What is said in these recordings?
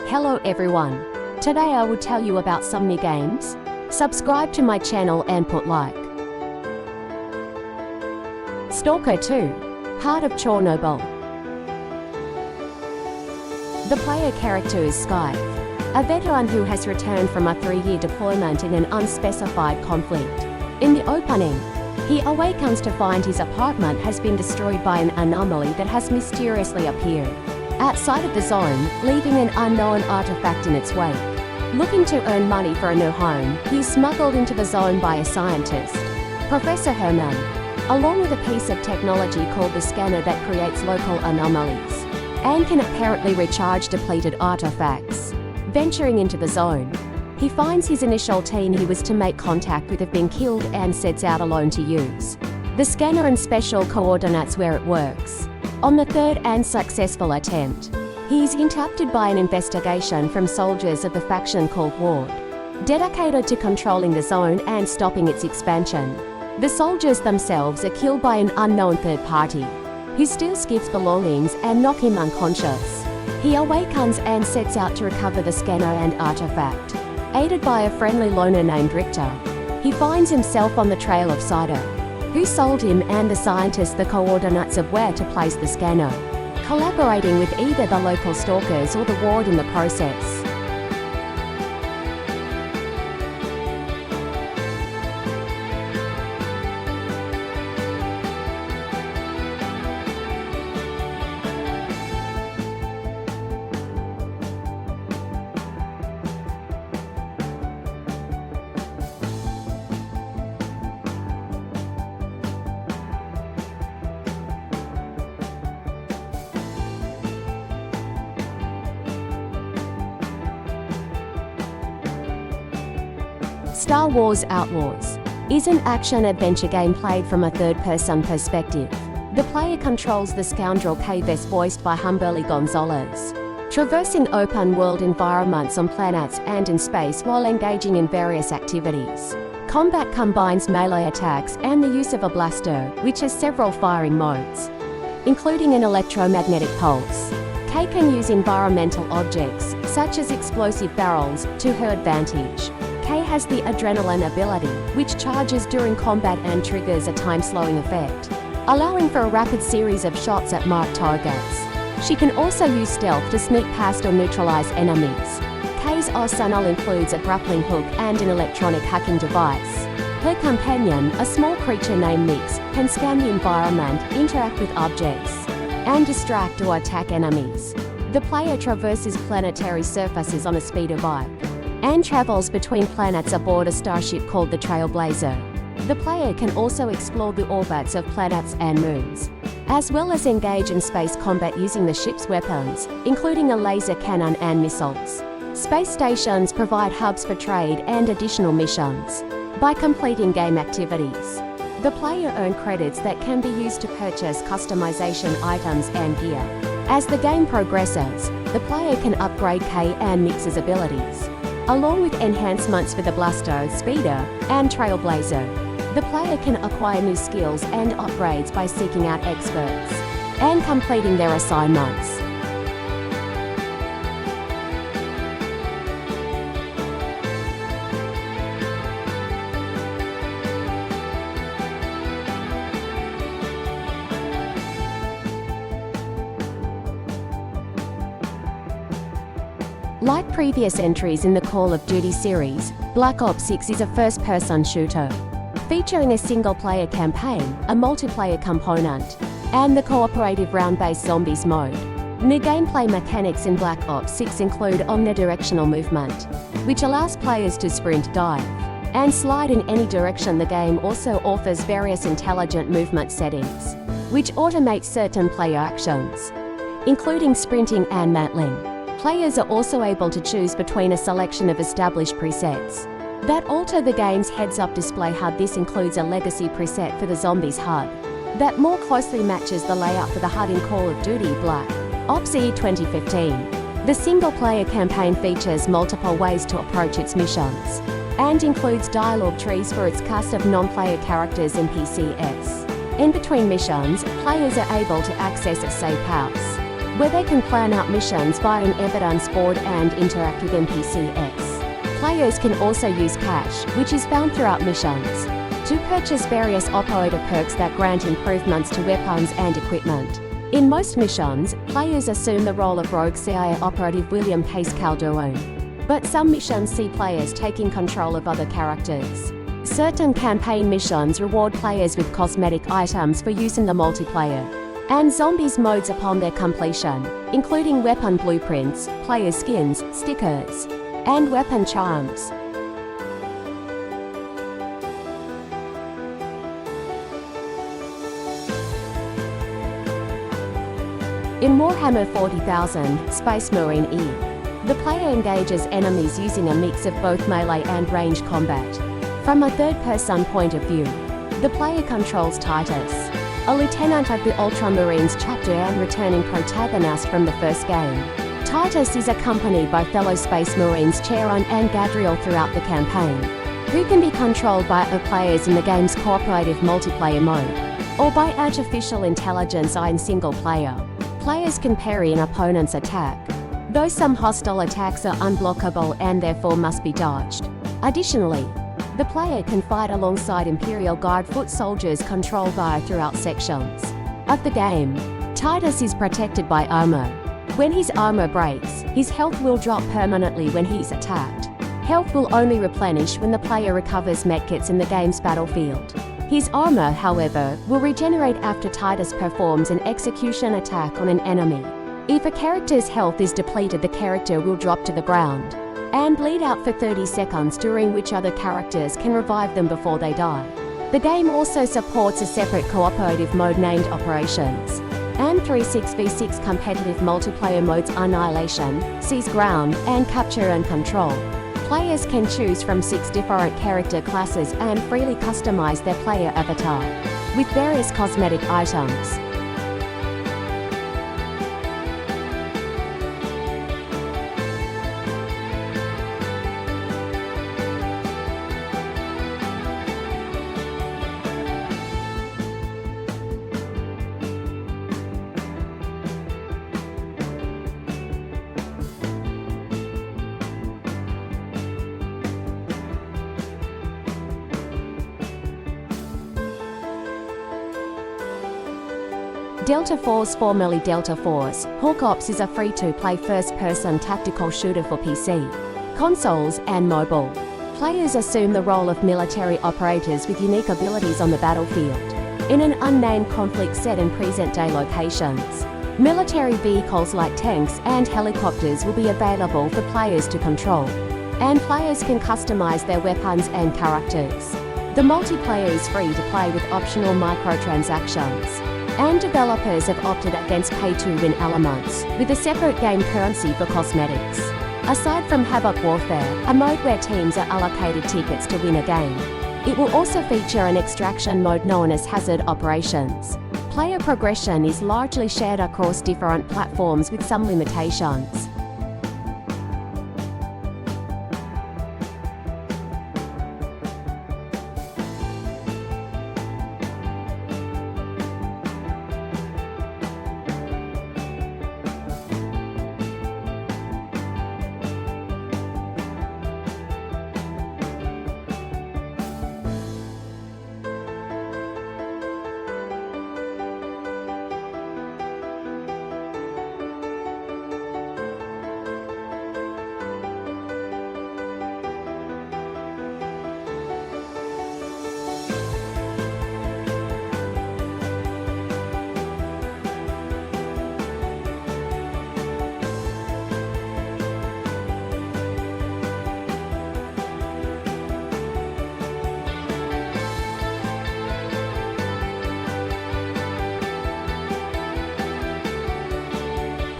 Hello everyone. Today I will tell you about some new games. Subscribe to my channel and put like. Stalker 2. Heart of Chernobyl. The player character is Skype, a veteran who has returned from a 3-year deployment in an unspecified conflict. In the opening, he awakens to find his apartment has been destroyed by an anomaly that has mysteriously appeared outside of the zone, leaving an unknown artifact in its wake. Looking to earn money for a new home, he is smuggled into the zone by a scientist, Professor Herman, along with a piece of technology called the scanner that creates local anomalies and can apparently recharge depleted artifacts. Venturing into the zone, he finds his initial team he was to make contact with have been killed and sets out alone to use the scanner and special coordinates where it works. On the third and successful attempt, he is interrupted by an investigation from soldiers of the faction called Ward, dedicated to controlling the zone and stopping its expansion. The soldiers themselves are killed by an unknown third party, who steals Skip's belongings and knock him unconscious. He awakens and sets out to recover the scanner and artifact. Aided by a friendly loner named Richter, he finds himself on the trail of Cider, who sold him and the scientist the coordinates of where to place the scanner, collaborating with either the local stalkers or the Ward in the process. Star Wars Outlaws is an action-adventure game played from a third-person perspective. The player controls the scoundrel K-Vess voiced by Humberly Gonzalez, traversing open-world environments on planets and in space while engaging in various activities. Combat combines melee attacks and the use of a blaster, which has several firing modes, including an electromagnetic pulse. K can use environmental objects, such as explosive barrels, to her advantage. K has the Adrenaline ability, which charges during combat and triggers a time-slowing effect, allowing for a rapid series of shots at marked targets. She can also use stealth to sneak past or neutralize enemies. K's arsenal includes a grappling hook and an electronic hacking device. Her companion, a small creature named Mix, can scan the environment, interact with objects, and distract or attack enemies. The player traverses planetary surfaces on a speeder bike and travels between planets aboard a starship called the Trailblazer. The player can also explore the orbits of planets and moons, as well as engage in space combat using the ship's weapons, including a laser cannon and missiles. Space stations provide hubs for trade and additional missions. By completing game activities, the player earns credits that can be used to purchase customization items and gear. As the game progresses, the player can upgrade K and Mix's abilities, along with enhancements for the Blaster, Speeder, and Trailblazer. The player can acquire new skills and upgrades by seeking out experts and completing their assignments. Like previous entries in the Call of Duty series, Black Ops 6 is a first-person shooter, featuring a single-player campaign, a multiplayer component, and the cooperative round-based zombies mode. New gameplay mechanics in Black Ops 6 include omnidirectional movement, which allows players to sprint, dive, and slide in any direction. The game also offers various intelligent movement settings, which automate certain player actions, including sprinting and mantling. Players are also able to choose between a selection of established presets that alter the game's heads-up display HUD. This includes a legacy preset for the zombies HUD that more closely matches the layout for the HUD in Call of Duty Black Ops 2015. The single-player campaign features multiple ways to approach its missions and includes dialogue trees for its cast of non-player characters and PCs. In between missions, players are able to access a safe house where they can plan out missions via an evidence board and interact with NPCs. Players can also use cash, which is found throughout missions, to purchase various operator perks that grant improvements to weapons and equipment. In most missions, players assume the role of rogue CIA operative William Case Calderon. But some missions see players taking control of other characters. Certain campaign missions reward players with cosmetic items for use in the multiplayer and zombies modes upon their completion, including weapon blueprints, player skins, stickers, and weapon charms. In Warhammer 40,000, Space Marine E, the player engages enemies using a mix of both melee and ranged combat. From a third-person point of view, the player controls Titus, a lieutenant of the Ultramarines chapter and returning protagonist from the first game. Titus is accompanied by fellow Space Marines Charon and Gadriel throughout the campaign, who can be controlled by other players in the game's cooperative multiplayer mode, or by artificial intelligence in single player. Players can parry an opponent's attack, though some hostile attacks are unblockable and therefore must be dodged. Additionally, the player can fight alongside Imperial Guard foot soldiers controlled via throughout sections of the game. Titus is protected by armor. When his armor breaks, his health will drop permanently when he's attacked. Health will only replenish when the player recovers medkits in the game's battlefield. His armor, however, will regenerate after Titus performs an execution attack on an enemy. If a character's health is depleted, the character will drop to the ground and bleed out for 30 seconds, during which other characters can revive them before they die. The game also supports a separate cooperative mode named Operations, and 3 6v6 competitive multiplayer modes Annihilation, Seize Ground, and Capture and Control. Players can choose from 6 different character classes and freely customize their player avatar with various cosmetic items. Delta Force, formerly Delta Force, Hawk Ops is a free-to-play first-person tactical shooter for PC, consoles, and mobile. Players assume the role of military operators with unique abilities on the battlefield, in an unnamed conflict set in present-day locations. Military vehicles like tanks and helicopters will be available for players to control, and players can customize their weapons and characters. The multiplayer is free to play with optional microtransactions, and developers have opted against pay-to-win elements, with a separate game currency for cosmetics. Aside from Havoc Warfare, a mode where teams are allocated tickets to win a game, it will also feature an extraction mode known as Hazard Operations. Player progression is largely shared across different platforms with some limitations.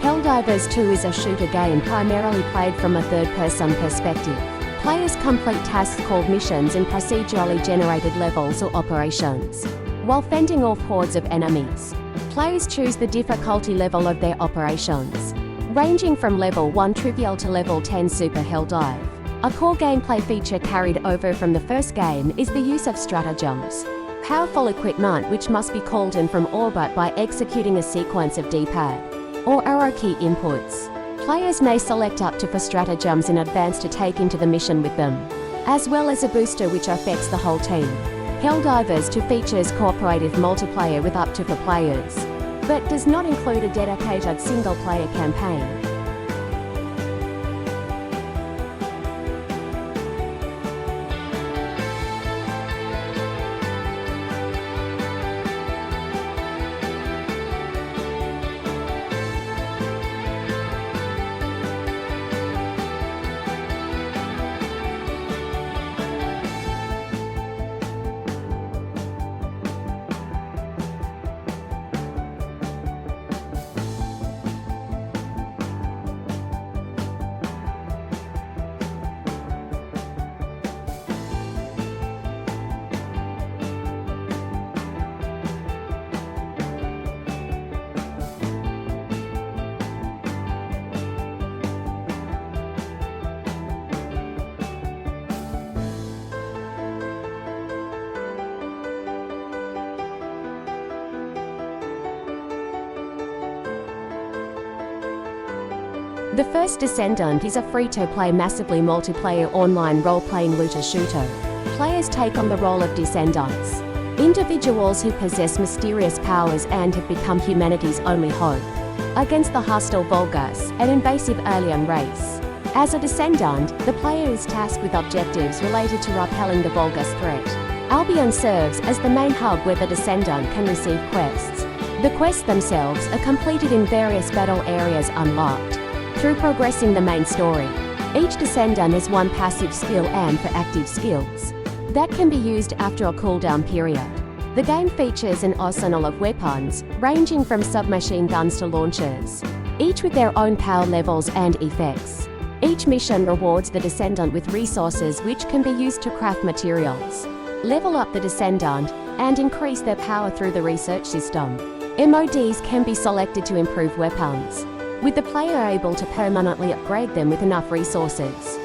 Helldivers 2 is a shooter game primarily played from a third-person perspective. Players complete tasks called missions in procedurally generated levels or operations, while fending off hordes of enemies. Players choose the difficulty level of their operations, ranging from level 1 trivial to level 10 super Helldive. A core gameplay feature carried over from the first game is the use of stratagems, powerful equipment which must be called in from orbit by executing a sequence of D-pad or arrow key inputs. Players may select up to 4 stratagems in advance to take into the mission with them, as well as a booster which affects the whole team. Helldivers 2 features cooperative multiplayer with up to 4 players, but does not include a dedicated single-player campaign. The First Descendant is a free-to-play massively multiplayer online role-playing looter-shooter. Players take on the role of Descendants, individuals who possess mysterious powers and have become humanity's only hope, against the hostile Vulgus, an invasive alien race. As a Descendant, the player is tasked with objectives related to repelling the Vulgus threat. Albion serves as the main hub where the Descendant can receive quests. The quests themselves are completed in various battle areas unlocked through progressing the main story. Each Descendant has 1 passive skill and 4 active skills that can be used after a cooldown period. The game features an arsenal of weapons, ranging from submachine guns to launchers, each with their own power levels and effects. Each mission rewards the Descendant with resources which can be used to craft materials, level up the Descendant, and increase their power through the research system. MODs can be selected to improve weapons, with the player able to permanently upgrade them with enough resources.